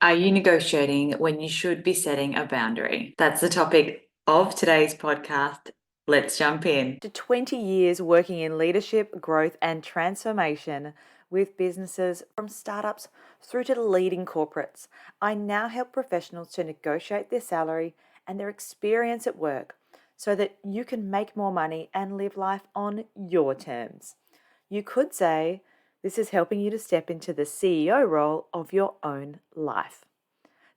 Are you negotiating when you should be setting a boundary? That's the topic of today's podcast. Let's jump in. After 20 years working in leadership, growth, and transformation with businesses from startups through to the leading corporates, I now help professionals to negotiate their salary and their experience at work so that you can make more money and live life on your terms. You could say this is helping you to step into the CEO role of your own life.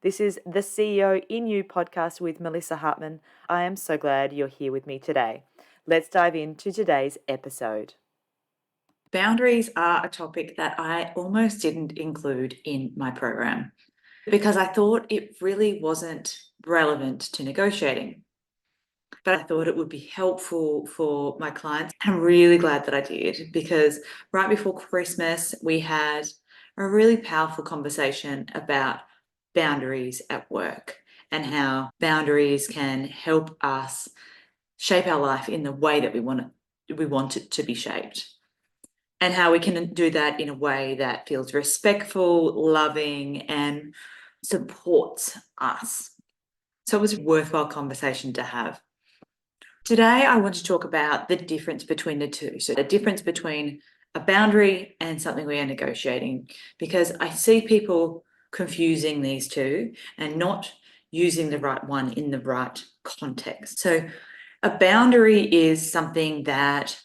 This is the CEO in You podcast with Melissa Hartman. I am so glad you're here with me today. Let's dive into today's episode. Boundaries are a topic that I almost didn't include in my program because I thought it really wasn't relevant to negotiating. But I thought it would be helpful for my clients. I'm really glad that I did because right before Christmas, we had a really powerful conversation about boundaries at work and how boundaries can help us shape our life in the way that we want it to be shaped. And how we can do that in a way that feels respectful, loving, and supports us. So it was a worthwhile conversation to have. Today, I want to talk about the difference between the two. So, the difference between a boundary and something we are negotiating, because I see people confusing these two and not using the right one in the right context. So, a boundary is something that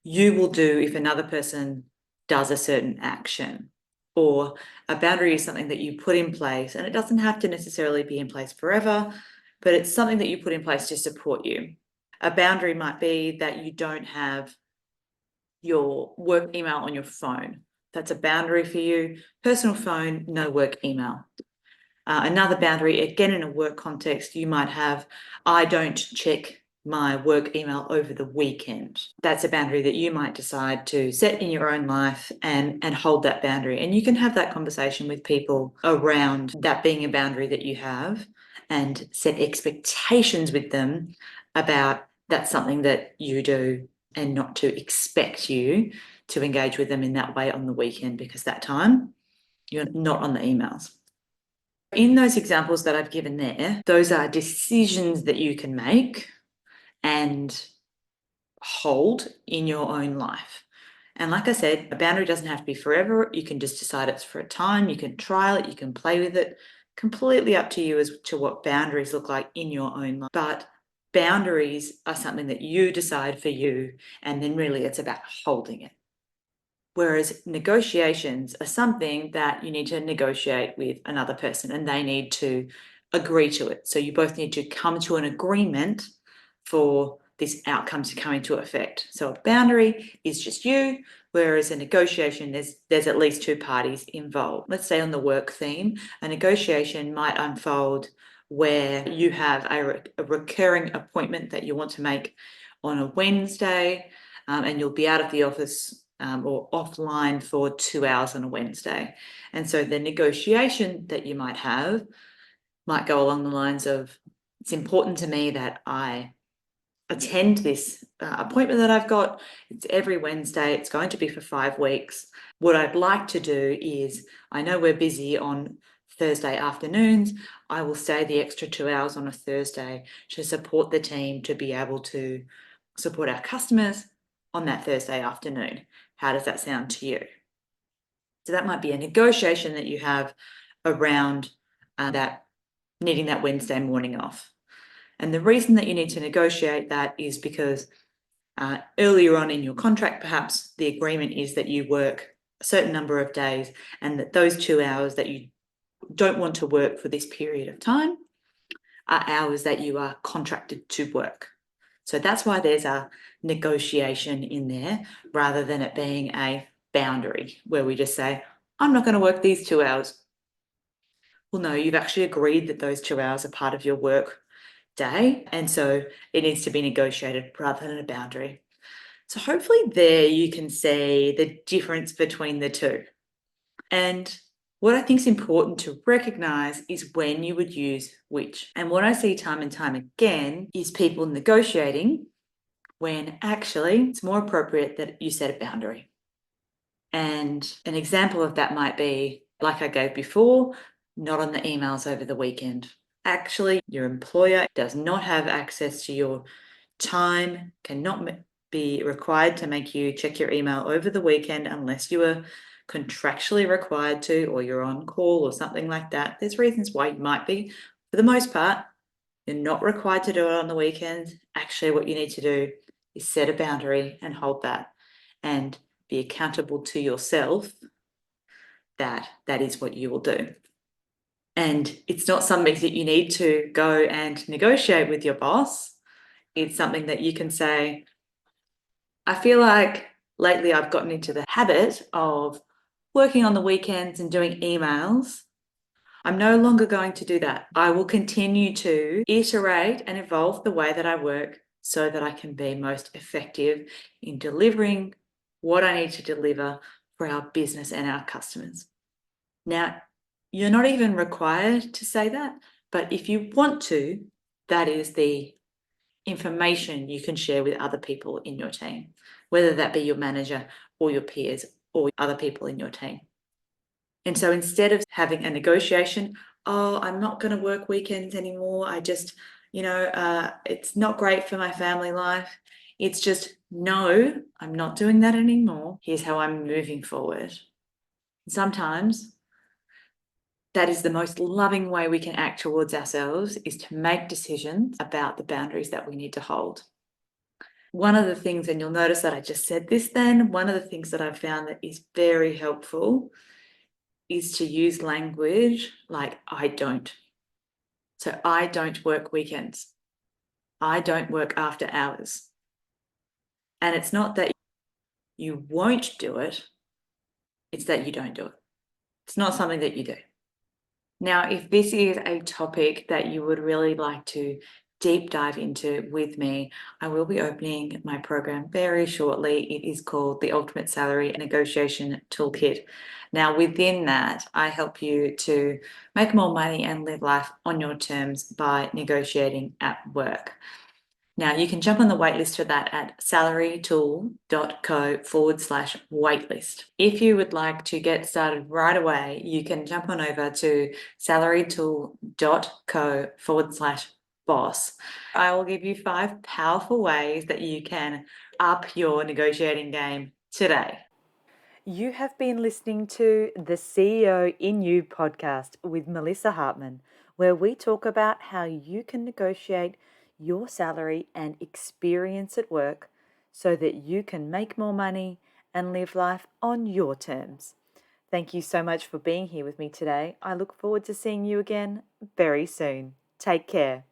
you will do if another person does a certain action, or a boundary is something that you put in place, and it doesn't have to necessarily be in place forever, but it's something that you put in place to support you. A boundary might be that you don't have your work email on your phone. That's a boundary for you. Personal phone, no work email. Another boundary, again in a work context, you might have, I don't check my work email over the weekend. That's a boundary that you might decide to set in your own life and hold that boundary. And you can have that conversation with people around that being a boundary that you have and set expectations with them about that's something that you do and not to expect you to engage with them in that way on the weekend because that time you're not on the emails. In those examples that I've given there, those are decisions that you can make and hold in your own life. And like I said, a boundary doesn't have to be forever. You can just decide it's for a time. You can trial it. You can play with it. Completely up to you as to what boundaries look like in your own life. But boundaries are something that you decide for you. And then really it's about holding it. Whereas negotiations are something that you need to negotiate with another person and they need to agree to it. So you both need to come to an agreement for this outcome to come into effect. So a boundary is just you, whereas a negotiation, there's at least two parties involved. Let's say on the work theme, a negotiation might unfold where you have a recurring appointment that you want to make on a Wednesday, and you'll be out of the office or offline for 2 hours on a Wednesday. And so the negotiation that you might have might go along the lines of, it's important to me that I attend this appointment that I've got. It's every Wednesday. It's going to be for 5 weeks. What I'd like to do is, I know we're busy on Thursday afternoons. I will stay the extra 2 hours on a Thursday to support the team to be able to support our customers on that Thursday afternoon. How does that sound to you? So that might be a negotiation that you have around that needing that Wednesday morning off. And the reason that you need to negotiate that is because earlier on in your contract, perhaps the agreement is that you work a certain number of days and that those 2 hours that you don't want to work for this period of time are hours that you are contracted to work. So that's why there's a negotiation in there rather than it being a boundary where we just say, I'm not going to work these 2 hours. Well, no, you've actually agreed that those 2 hours are part of your work day. And so it needs to be negotiated rather than a boundary. So hopefully there you can see the difference between the two. And what I think is important to recognize is when you would use which. And what I see time and time again is people negotiating when actually it's more appropriate that you set a boundary. And an example of that might be, like I gave before, not on the emails over the weekend. Actually, your employer does not have access to your time, cannot be required to make you check your email over the weekend unless you are contractually required to, or you're on call or something like that. There's reasons why you might be. For the most part, you're not required to do it on the weekends. Actually, what you need to do is set a boundary and hold that and be accountable to yourself that that is what you will do. And it's not something that you need to go and negotiate with your boss. It's something that you can say, I feel like lately I've gotten into the habit of working on the weekends and doing emails. I'm no longer going to do that. I will continue to iterate and evolve the way that I work so that I can be most effective in delivering what I need to deliver for our business and our customers. Now, you're not even required to say that, but if you want to, that is the information you can share with other people in your team, whether that be your manager or your peers or other people in your team. And so instead of having a negotiation, oh, I'm not going to work weekends anymore. I just, it's not great for my family life. It's just, no, I'm not doing that anymore. Here's how I'm moving forward. Sometimes that is the most loving way we can act towards ourselves, is to make decisions about the boundaries that we need to hold. One of the things, and you'll notice that I just said this then, one of the things that I've found that is very helpful is to use language like I don't. So I don't work weekends. I don't work after hours. And it's not that you won't do it, it's that you don't do it. It's not something that you do. Now, if this is a topic that you would really like to deep dive into with me, I will be opening my program very shortly. It is called the Ultimate Salary Negotiation Toolkit. Now, within that, I help you to make more money and live life on your terms by negotiating at work. Now, you can jump on the waitlist for that at salarytool.co/waitlist. If you would like to get started right away, you can jump on over to salarytool.co/boss. I will give you 5 powerful ways that you can up your negotiating game today. You have been listening to the CEO in You podcast with Melissa Hartman, where we talk about how you can negotiate your salary and experience at work so that you can make more money and live life on your terms. Thank you so much for being here with me today. I look forward to seeing you again very soon. Take care.